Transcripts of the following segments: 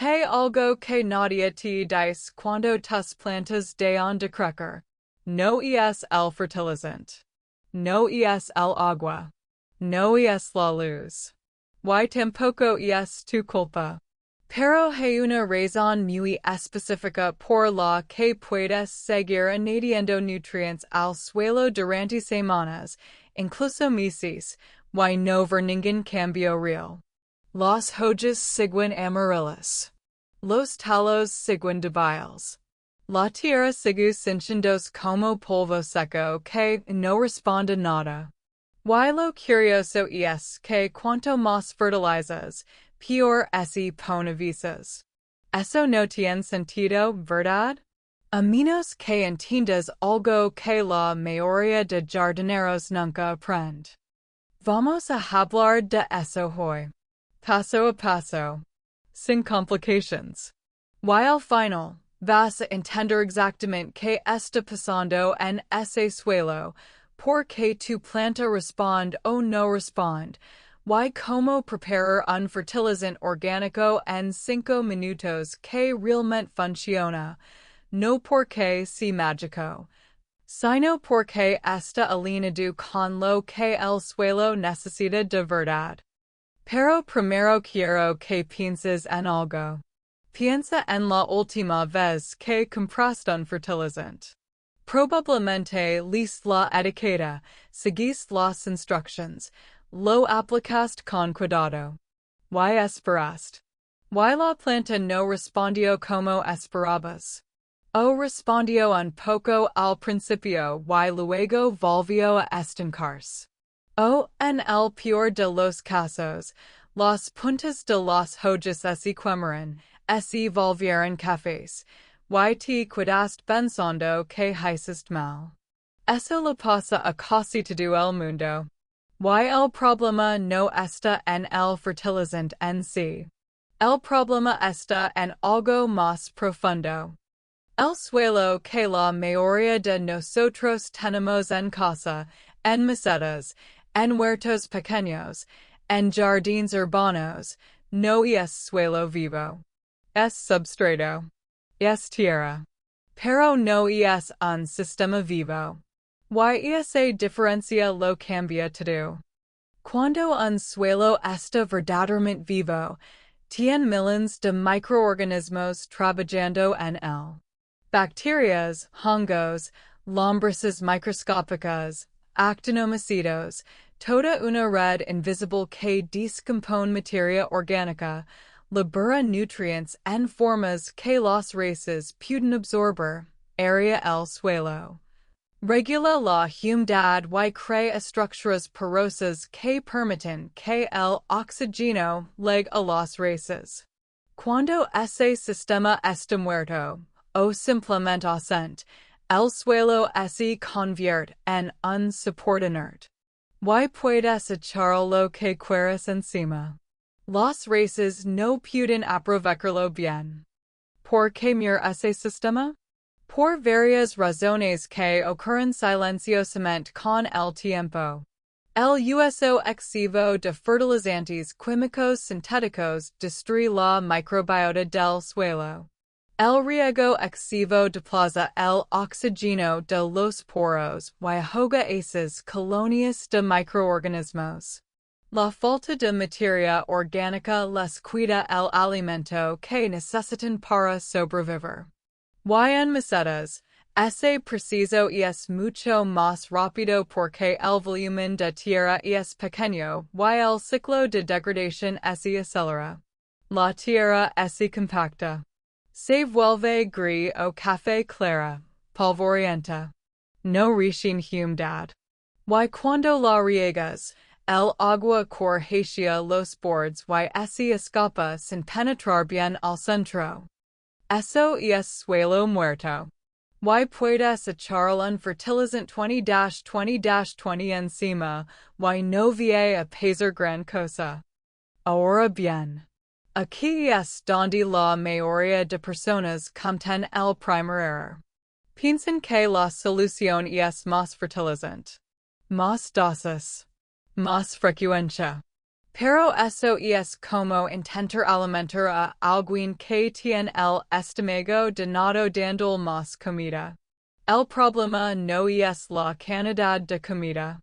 Hey algo que nadie te dice cuando tus plantas dejan de crecer. No es el fertilizante. No es el agua. No es la luz. Y tampoco es tu culpa. Pero hay una razón muy específica por la que puedes seguir añadiendo nutrientes al suelo durante semanas, incluso meses, y no ver ningún cambio real. Las hojas siguen amarillas. Los talos siguen débiles. La tierra sigue sintiéndose como polvo seco que no responde nada. Y lo curioso es que cuanto más fertilizas, peor se pone visas. Eso no tiene sentido, ¿verdad? A menos que entiendas algo que la mayoría de jardineros nunca aprende. Vamos a hablar de eso hoy. Paso a paso. Sin complications. Y al final, vas a entender exactamente qué está pasando en ese suelo, por qué tu planta responde o no responde, y cómo preparar un fertilizante orgánico en 5 minutos que realmente funciona, no porque sea mágico, sino porque está alineado con lo que el suelo necesita de verdad. Pero primero quiero que pienses en algo. Piensa en la última vez que compraste un fertilizante. Probablemente leíste la etiqueta, seguiste las instructions, lo aplicaste con cuidado. Y esperaste. Y la planta no respondió como esperabas. O respondió un poco al principio y luego volvió a estancarse. O, en el peor de los casos, las puntas de las hojas se quemaron, se volvieron cafés, y te quedaste pensando que hiciste mal. Eso le pasa a casi todo el mundo. Y el problema no está en el fertilizante en sí. El problema está en algo más profundo. El suelo que la mayoría de nosotros tenemos en casa, en macetas, en huertos pequeños, en jardines urbanos, no es suelo vivo. Es substrato. Es tierra. Pero no es un sistema vivo. Y esa diferencia lo cambia todo. Cuando un suelo está verdaderamente vivo, tiene millones de microorganismos trabajando en él. Bacterias, hongos, lombrices microscópicas, actinomycetos, toda una red invisible que descompone materia orgánica, libera nutrientes en formas que las raíces pueden absorber, aera el suelo. Regula la humedad y crea estructuras porosas que permiten que el oxígeno llegue a las raíces. Cuando ese sistema está muerto, o simplemente ausente, el suelo se convierte en un soporte inerte. Y puedes echar lo que quieras encima. Las raíces no pueden aprovecharlo bien. ¿Por qué muere ese sistema? Por varias razones que ocurren silenciosamente con el tiempo. El uso excesivo de fertilizantes químicos sintéticos destruye la microbiota del suelo. El riego excesivo desplaza el oxígeno de los poros y ahoga esas colonias de microorganismos. La falta de materia orgánica les quita el alimento que necesitan para sobrevivir. Y en macetas, ese proceso es mucho más rápido porque el volumen de tierra es pequeño y el ciclo de degradación se acelera. La tierra se compacta. Se vuelve gris o café clara, polvorienta. No recién humedad. Y cuando la riegas, el agua corre hacia los bordes y se escapa sin penetrar bien al centro. Eso es suelo muerto. Y puedes echar un fertilizante 20-20-20 encima, y no va a pesar gran cosa. Ahora bien. Aquí es donde la mayoría de personas cometen el primer error. Piensan que la solución es más fertilizante, más dosis, más frecuencia. Pero eso es como intenter alimentar a alguien que tiene el estómago llenado dándole más comida. El problema no es la cantidad de comida.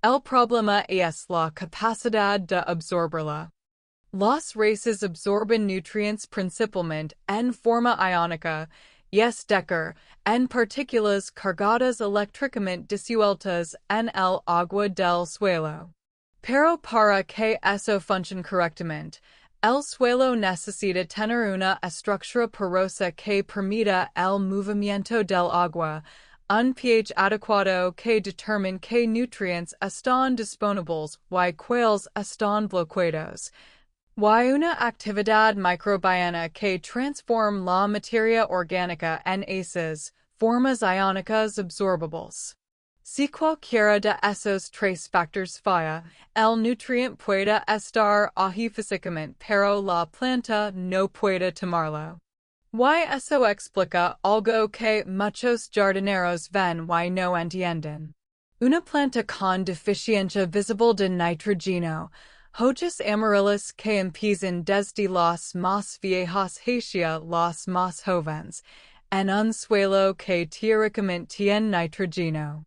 El problema es la capacidad de absorberla. Las raíces absorben nutrientes principalmente en forma iónica, es decir, en partículas cargadas eléctricamente disueltas en el agua del suelo. Pero para que eso funcione correctamente, el suelo necesita tener una estructura porosa que permita el movimiento del agua, un pH adecuado que determine qué nutrientes están disponibles y cuáles están bloqueados, y una actividad microbiana que transforma la materia orgánica en esas formas iónicas absorbibles. Si cualquiera de esos tres factores falla, el nutriente puede estar ahí físicamente, pero la planta no puede tomarlo. Y eso explica algo que muchos jardineros ven y no entienden. Una planta con deficiencia visible de nitrógeno, hojas amarillas que empiezan desde las más viejas hacia las más jóvenes, en un suelo que teóricamente tiene nitrógeno.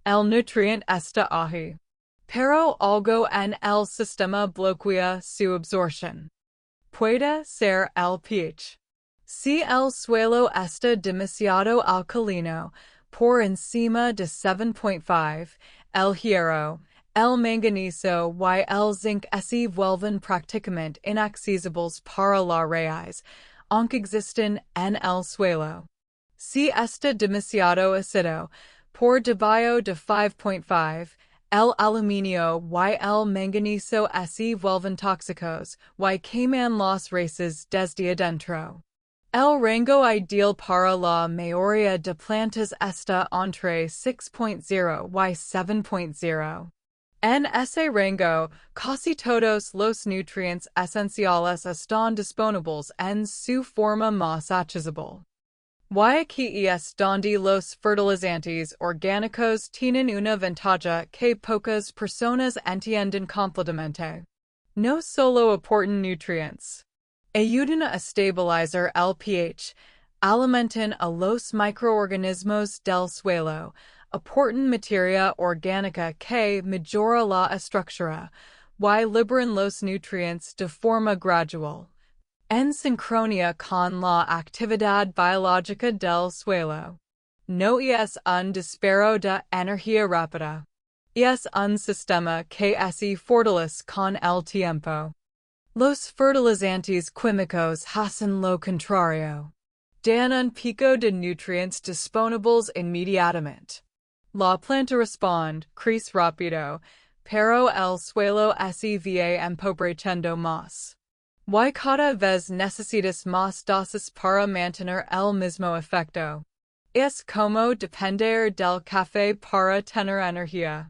El nutriente está ahí, pero algo en el sistema bloquea su absorción. Puede ser el pH. Si el suelo está demasiado alcalino, por encima de 7.5, el hierro, el manganeso y el zinc se vuelven prácticamente inaccesibles para las raíces, aunque existen en el suelo. Si está demasiado ácido, por debajo de 5.5, el aluminio y el manganeso se vuelven tóxicos y queman las raíces desde adentro. El rango ideal para la mayoría de plantas está entre 6.0 y 7.0. En ese rango, casi todos los nutrientes esenciales están disponibles en su forma más accesible. Y aquí es donde los fertilizantes orgánicos tienen una ventaja que pocas personas entienden completamente. No solo aportan nutrientes. Ayudan a estabilizar el pH, alimentan a los microorganismos del suelo, aportan materia orgánica que mejora la estructura, y liberan los nutrientes de forma gradual, en sincronía con la actividad biológica del suelo. No es un disparo de energía rápida. Es un sistema que se fortalece con el tiempo. Los fertilizantes químicos hacen lo contrario. Dan un pico de nutrientes disponibles inmediatamente. La planta responde, crece rápido, pero el suelo se va empobreciendo más. Y cada vez necesitas más dosis para mantener el mismo efecto. Es como depender del café para tener energía.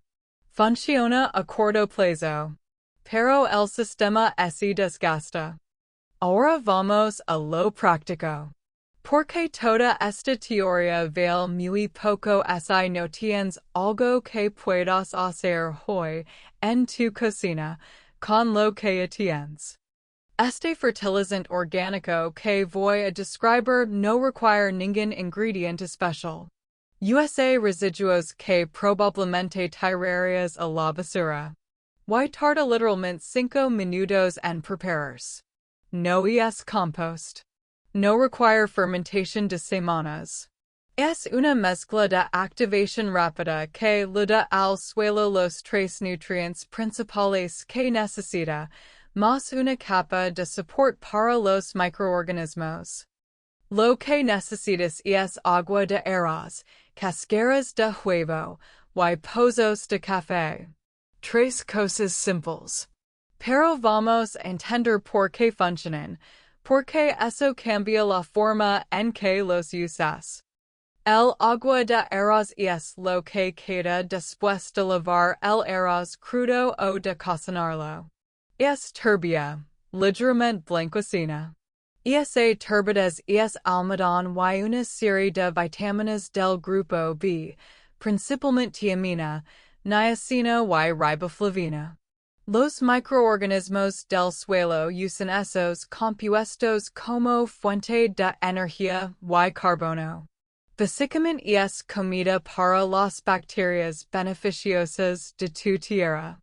Funciona a corto plazo, pero el sistema se desgasta. Ahora vamos a lo práctico. Porque toda esta teoría vale muy poco si no tienes algo que puedas hacer hoy en tu cocina con lo que tienes. Este fertilizante orgánico que voy a describir no requiere ningún ingrediente especial. USA residuos que probablemente tirarías a la basura. Y tarda literalmente 5 minutos en prepararse. No es compost. No require fermentation de semanas. Es una mezcla de activación rápida que le da al suelo los tres nutrientes principales que necesita, más una capa de soporte para los microorganismos. Lo que necesitas es agua de arroz, cáscaras de huevo, y posos de café. Tres cosas simples. Pero vamos a entender por qué funcionan, porque eso cambia la forma en que los usas. El agua de arroz es lo que queda después de lavar el arroz crudo o de cocinarlo. Es turbia, ligeramente blanquecina. Esa turbidez es almidón y una serie de vitaminas del grupo B, principalmente tiamina, niacina y riboflavina. Los microorganismos del suelo usan esos compuestos como fuente de energía y carbono. Básicamente es comida para las bacterias beneficiosas de tu tierra.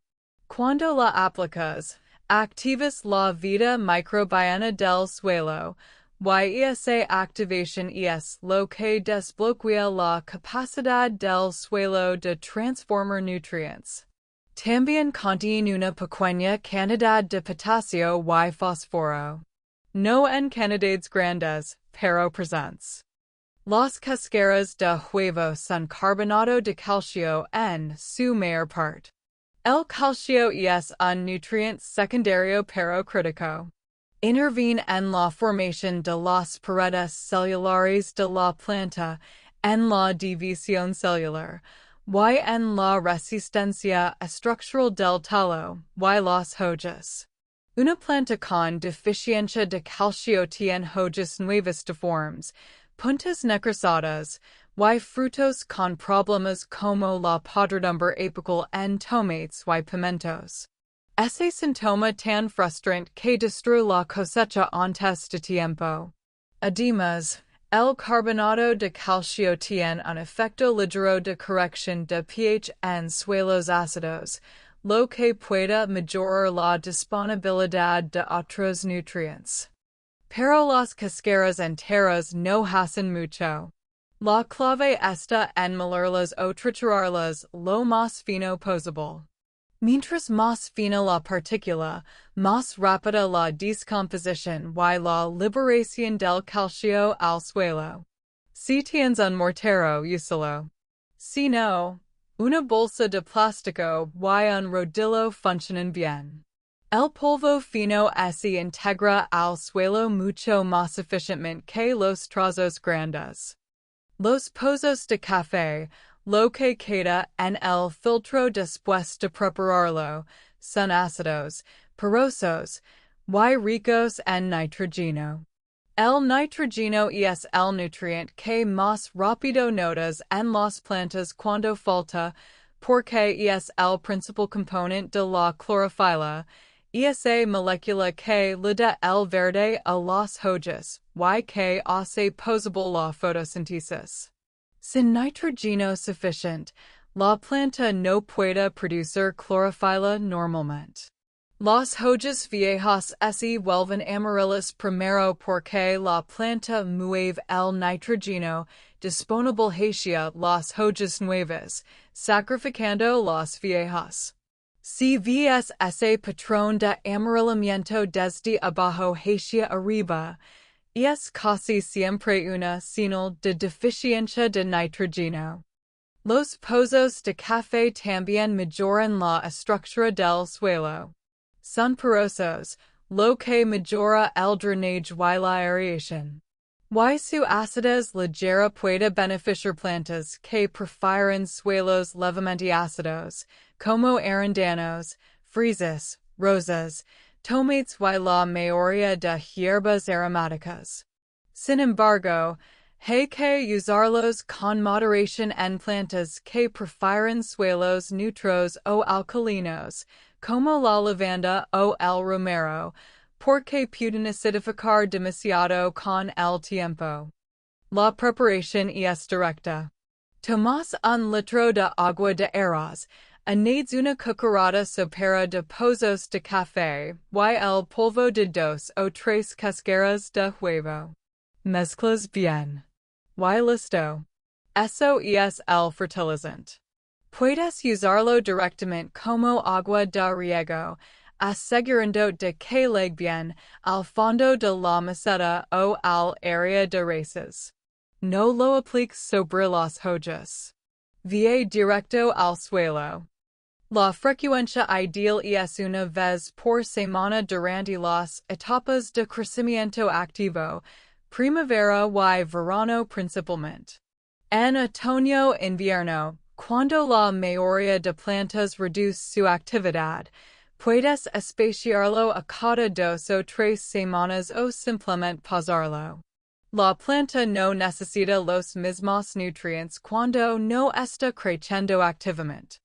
Cuando la aplicas, activas la vida microbiana del suelo, y esa activación es lo que desbloquea la capacidad del suelo de transformar nutrientes. También contiene una pequeña cantidad de potasio y fósforo. No en cantidades grandes, pero presentes. Las cáscaras de huevo son carbonato de calcio en su mayor parte. El calcio es un nutriente secundario pero crítico. Interviene en la formación de las paredes celulares de la planta, en la división celular, y en la resistencia estructural del tallo, y las hojas. Una planta con deficiencia de calcio tiene hojas nuevas deformes, puntas necrosadas, y frutos con problemas como la podredumbre apical en tomates y pimientos. Ese síntoma tan frustrante que destruye la cosecha antes de tiempo. Además, el carbonato de calcio tiene un efecto ligero de corrección de pH en suelos ácidos, lo que puede mejorar la disponibilidad de otros nutrientes. Pero las cáscaras enteras no hacen mucho. La clave está en molerlas o triturarlas lo más fino posible. Mientras más fina la partícula, más rápida la descomposición y la liberación del calcio al suelo. Si tienes un mortero, úsalo. Si no, una bolsa de plástico y un rodillo funcionan bien. El polvo fino se integra al suelo mucho más eficientemente que los trozos grandes. Los pozos de café, lo que queda en el filtro después de prepararlo, son ácidos, porosos, y ricos en nitrógeno. El nitrógeno es el nutriente que más rápido notas en las plantas cuando falta, porque es el principal componente de la clorofila, esa molécula que le da el verde a las hojas, y que hace posible la fotosíntesis. Sin nitrógeno suficiente, la planta no puede producir clorofila normalmente. Las hojas viejas se vuelven amarillas primero porque la planta mueve el nitrógeno disponible hacia las hojas nuevas, sacrificando las viejas. Si ves ese patrón de amarillamiento desde abajo hacia arriba, es casi siempre una señal de deficiencia de nitrógeno. Los pozos de café también mejoran la estructura del suelo. Son porosos, lo que mejora el drenaje y la aeración. Y su acidez ligera puede beneficiar plantas que prefieren suelos levemente ácidos, como arándanos, fresas, rosas, tomates y la mayoría de hierbas aromáticas. Sin embargo, hay que usarlos con moderación en plantas que prefieren suelos neutros o alcalinos, como la lavanda o el romero, porque pueden acidificar demasiado con el tiempo. La preparación es directa. Tomas un litro de agua de arroz, añades una cucharada sopera de pozos de café y el polvo de 2 o 3 cáscaras de huevo. Mezclas bien. Y listo. Eso es el fertilizante. Puedes usarlo directamente como agua de riego, asegurando de que llegue bien al fondo de la maceta o al área de raíces. No lo apliques sobre las hojas. Vie directo al suelo. La frecuencia ideal es una vez por semana durante las etapas de crecimiento activo, primavera y verano principalmente. En otoño-invierno, cuando la mayoría de plantas reduce su actividad, puedes espaciarlo a cada 2 o 3 semanas o simplemente pausarlo. La planta no necesita los mismos nutrientes cuando no está creciendo activamente.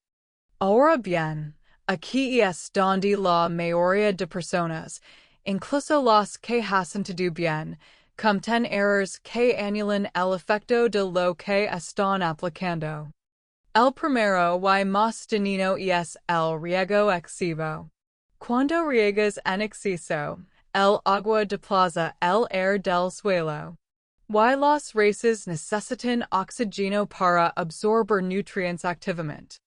Ahora bien, Aquí están de la mayoría de personas, incluso los que hacen todo bien, cometen errores que anulan el efecto de lo que están aplicando. El primero y más dañino es el riego excesivo. Cuando riegas en exceso, el agua desplaza el aire del suelo. Y las raíces necesitan oxígeno para absorber nutrientes activamente.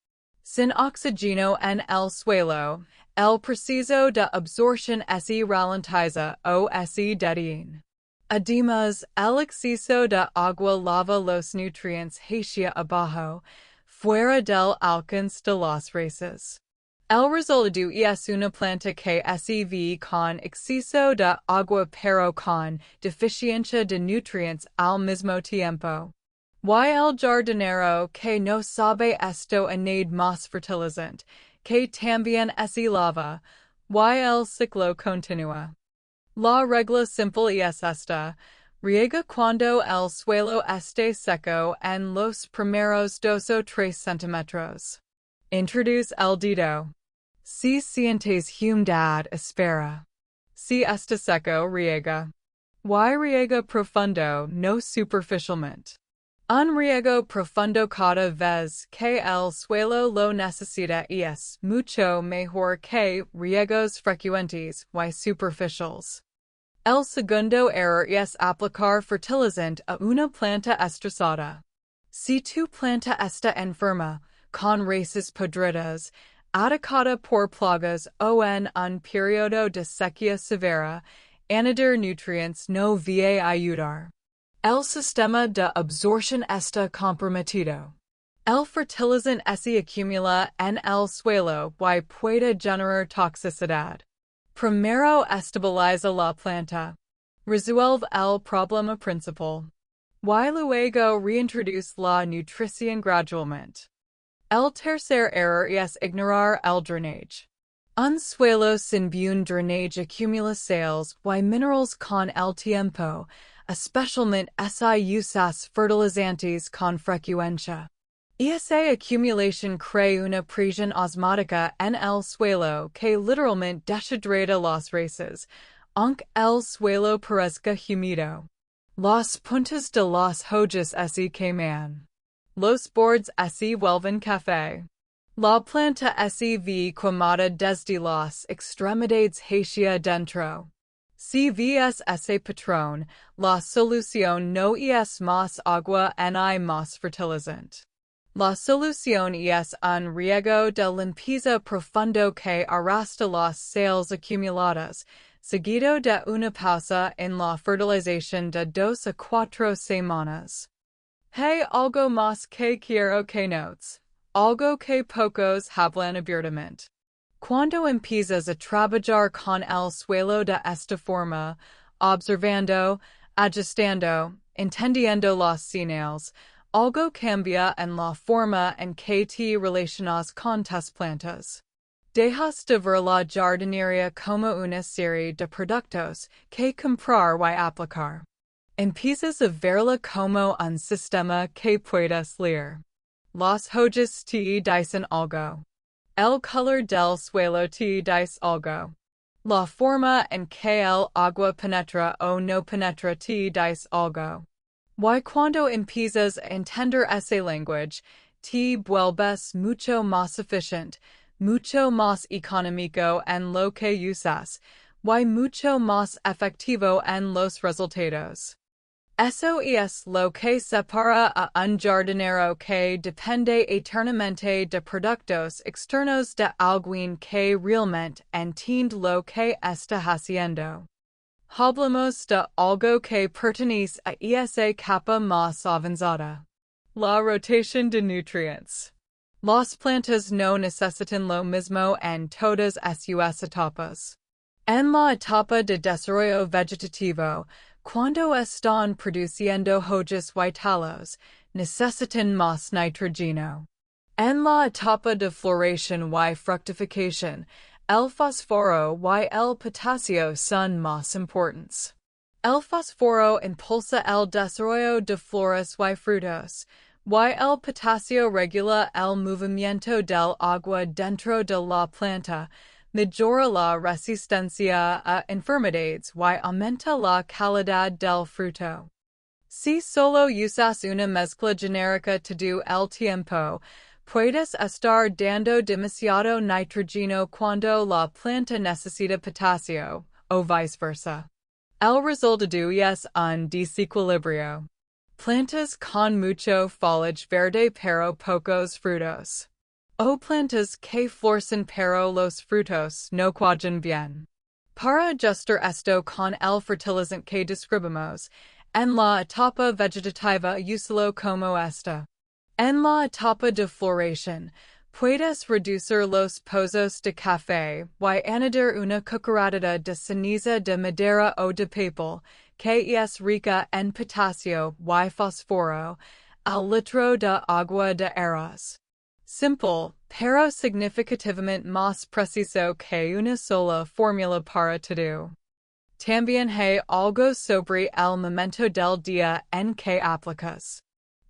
Sin oxígeno en el suelo, el proceso de absorción se ralentiza o se detiene. Además, el exceso de agua lava los nutrientes hacia abajo, fuera del alcance de las raíces. El resultado es una planta que se ve con exceso de agua pero con deficiencia de nutrientes al mismo tiempo. Y el jardinero que no sabe esto añade más fertilizante, que también se lava, y el ciclo continúa. La regla simple es esta: riega cuando el suelo esté seco en los primeros 2 o 3 centímetros. Introduce el dedo. Si sientes humedad, espera. Si está seco, riega. Y riega profundo, no superficialmente. Un riego profundo cada vez que el suelo lo necesita es mucho mejor que riegos frecuentes y superficiales. El segundo error es aplicar fertilizante a una planta estresada. Si tu planta está enferma, con raíces podridas, atacada por plagas o en un periodo de sequía severa, añadir nutrientes no va a ayudar. El sistema de absorción está comprometido. El fertilizante se acumula en el suelo y puede generar toxicidad. Primero estabiliza la planta. Resuelve el problema principal. Y luego reintroduce la nutrición gradualmente. El tercer error es ignorar el drenaje. Un suelo sin buen drenaje acumula sales y minerales con el tiempo, especialmente si usas fertilizantes con frecuencia. Esa acumulación crea una presión osmótica en el suelo que literalmente deshidrata las raíces, aunque el suelo parezca húmedo. Las puntas de las hojas se queman. Los bordes se vuelven café. La planta se ve quemada desde las extremidades hacia dentro. Si ves ese patrón, la solución no es más agua ni más fertilizante. La solución es un riego de limpieza profundo que arrastra las sales acumuladas, seguido de una pausa en la fertilización de 2 a 4 semanas. Hay algo más que quiero que notes, algo que pocos hablan abiertamente. Cuando empiezas a trabajar con el suelo de esta forma, observando, ajustando, entendiendo las señales, algo cambia en la forma en que te relacionas con tus plantas. Dejas de ver la jardinería como una serie de productos que comprar y aplicar. Empiezas a verla como un sistema que puedes leer. Las hojas te dicen algo. El color del suelo te dice algo. La forma en que el agua penetra o no penetra te dice algo. Y cuando empiezas a entender ese lenguaje, te vuelves mucho más eficiente, mucho más económico en lo que usas, y mucho más efectivo en los resultados. Eso es lo que separa a un jardinero que depende eternamente de productos externos de alguien que realmente entiende lo que está haciendo. Hablamos de algo que pertenece a esa capa más avanzada. La rotación de nutrientes. Las plantas no necesitan lo mismo en todas sus etapas. En la etapa de desarrollo vegetativo, cuando están produciendo hojas y talos, necesitan más nitrógeno. En la etapa de floración y fructificación, el fósforo y el potasio son más importantes. El fósforo impulsa el desarrollo de flores y frutos, Y el potasio regula el movimiento del agua dentro de la planta, mejora la resistencia a enfermedades y aumenta la calidad del fruto. Si solo usas una mezcla genérica todo el tiempo, puedes estar dando demasiado nitrógeno cuando la planta necesita potasio, o viceversa. El resultado es un desequilibrio. Plantas con mucho follaje verde pero pocos frutos. O plantas que florecen pero los frutos no cuajan bien. Para ajustar esto con el fertilizante que describimos, en la etapa vegetativa úsalo como esta. En la etapa de floración, puedes reducir los pozos de café y añadir una cucharadita de ceniza de madera o de papel, que es rica en potasio y fósforo, al litro de agua de arroz. Simple, pero significativamente más preciso que una sola fórmula para todo. También hay algo sobre el momento del día en que aplicas.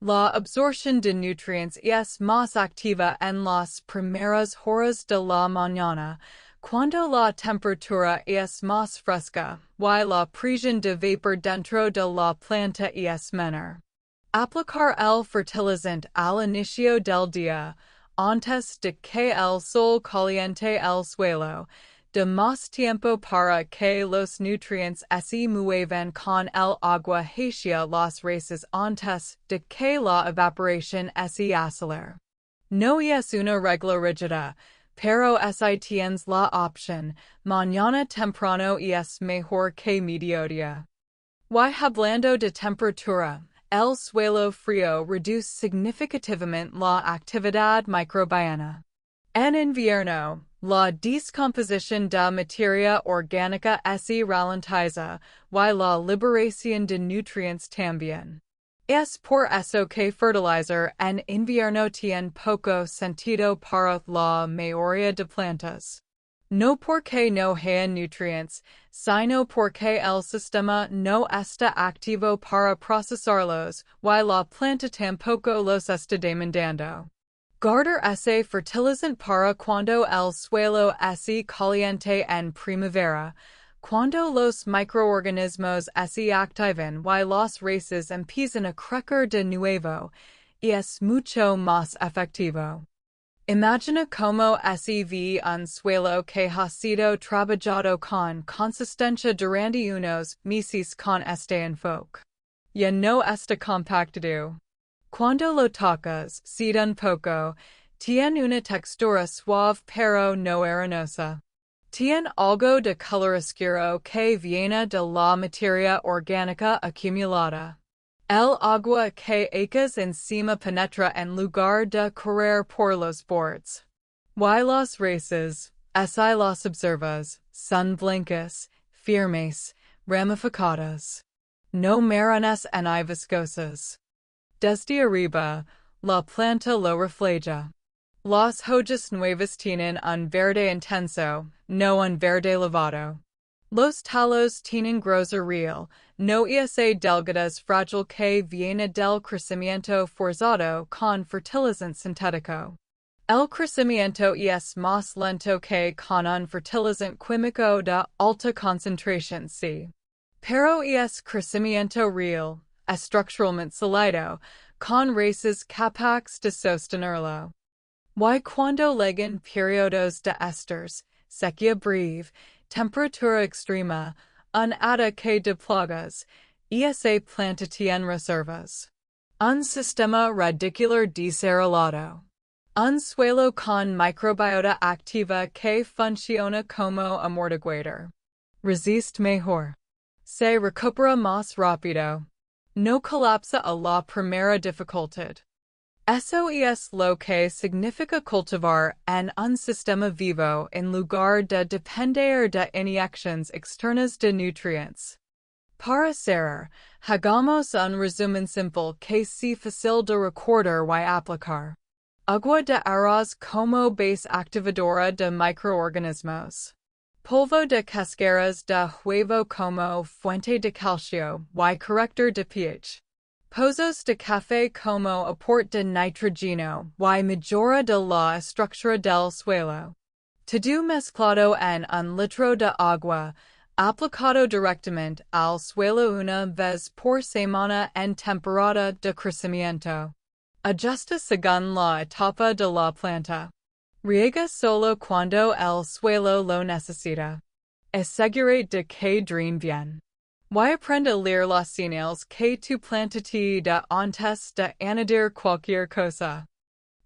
La absorción de nutrientes es más activa en las primeras horas de la mañana, cuando la temperatura es más fresca, y la presión de vapor dentro de la planta es menor. Aplicar el fertilizante al inicio del día, antes de que el sol caliente el suelo, da más tiempo para que los nutrientes se muevan con el agua hacia las raíces antes de que la evaporación se acelere. No es una regla rígida, pero si tienes la opción, mañana temprano es mejor que mediodía. Y hablando de temperatura, el suelo frío reduce significativamente la actividad microbiana. En invierno, la descomposición de materia orgánica se ralentiza, y la liberación de nutrientes también. Es por eso que fertilizar en invierno tiene poco sentido para la mayoría de plantas. No porque no haya nutrientes, sino porque el sistema no está activo para procesarlos, y la planta tampoco los está demandando. Guardar ese fertilizante para cuando el suelo se caliente en primavera, cuando los microorganismos se activan y las raíces empiezan a crecer de nuevo, es mucho más efectivo. Imagina cómo se ve un suelo que ha sido trabajado con consistencia durante unos meses con este enfoque. Ya no está compactado. Cuando lo tocas, cede un poco, tiene una textura suave pero no arenosa. Tiene algo de color oscuro que viene de la materia orgánica acumulada. El agua que echas encima penetra en lugar de correr por los bordes. Y las raíces, si las observas, son blancas, firmes, ramificadas. No marrones ni viscosas. Desde arriba, la planta lo refleja. Las hojas nuevas tienen un verde intenso, no un verde lavado. Los talos tienen grosor real, no esa delgadas frágil que viene del crecimiento forzado con fertilizante sintético. El crecimiento es más lento que con un fertilizante químico de alta concentración sí. Pero es crecimiento real, estructuralmente sólido, con raíces capaces de sostenerlo. Y cuando llegan periodos de esters, sequía breve, temperatura extrema, un ataque de plagas, esa planta tiene reservas. Un sistema radicular desarrollado. Un suelo con microbiota activa que funciona como amortiguador. Resiste mejor. Se recupera más rápido. No colapsa a la primera dificultad. Eso es lo que significa cultivar en un sistema vivo en lugar de depender de inyecciones externas de nutrientes. Para cerrar, hagamos un resumen simple que sea fácil de recordar y aplicar. Agua de arroz como base activadora de microorganismos. Polvo de cáscaras de huevo como fuente de calcio y corrector de pH. Posos de café como aporte de nitrogeno y mejora de la estructura del suelo. Todo mezclado en un litro de agua, aplicado directamente al suelo una vez por semana en temporada de crecimiento. Ajusta según la etapa de la planta. Riega solo cuando el suelo lo necesita. Asegure de que drene bien. Y aprende a leer las señales que tu planta te da antes de añadir cualquier cosa.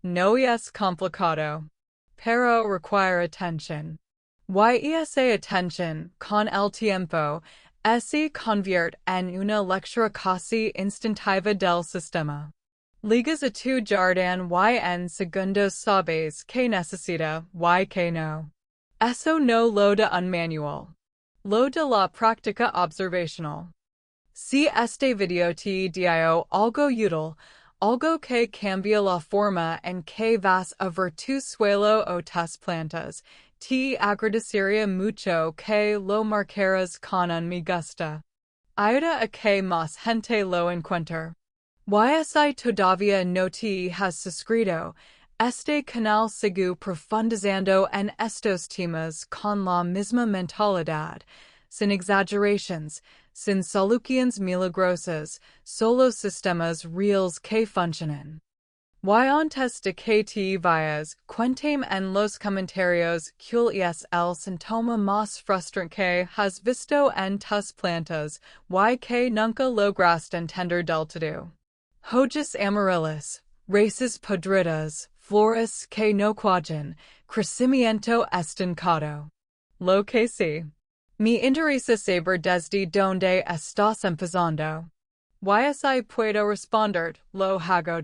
No es complicado, pero requiere atención. Y esa atención, con el tiempo, se convierte en una lectura casi instintiva del sistema. Ligas a tu jardín y en segundos sabes que necesita y que no. Eso no lo da un manual. Lo de la práctica observacional. Si este video te dio algo útil, algo que cambia la forma en que vas a ver tu suelo o tus plantas, te agradecería mucho que lo marcaras con un me gusta. Ayuda a que más gente lo encuentre. Y si todavía no te has suscrito, este canal sigue profundizando en estos temas con la misma mentalidad, sin exageraciones, sin soluciones milagrosas, solo sistemas reales que funcionan. Y antes de que te vayas, cuéntame en los comentarios cuál es el síntoma más frustrante que has visto en tus plantas y que nunca lograste entender del todo. Hojas amarillas, raíces podridas, flores que no cuajan, crecimiento estancado. Lo que sí. Me interesa saber desde donde estás empezando. Y si puedo responder, lo hago.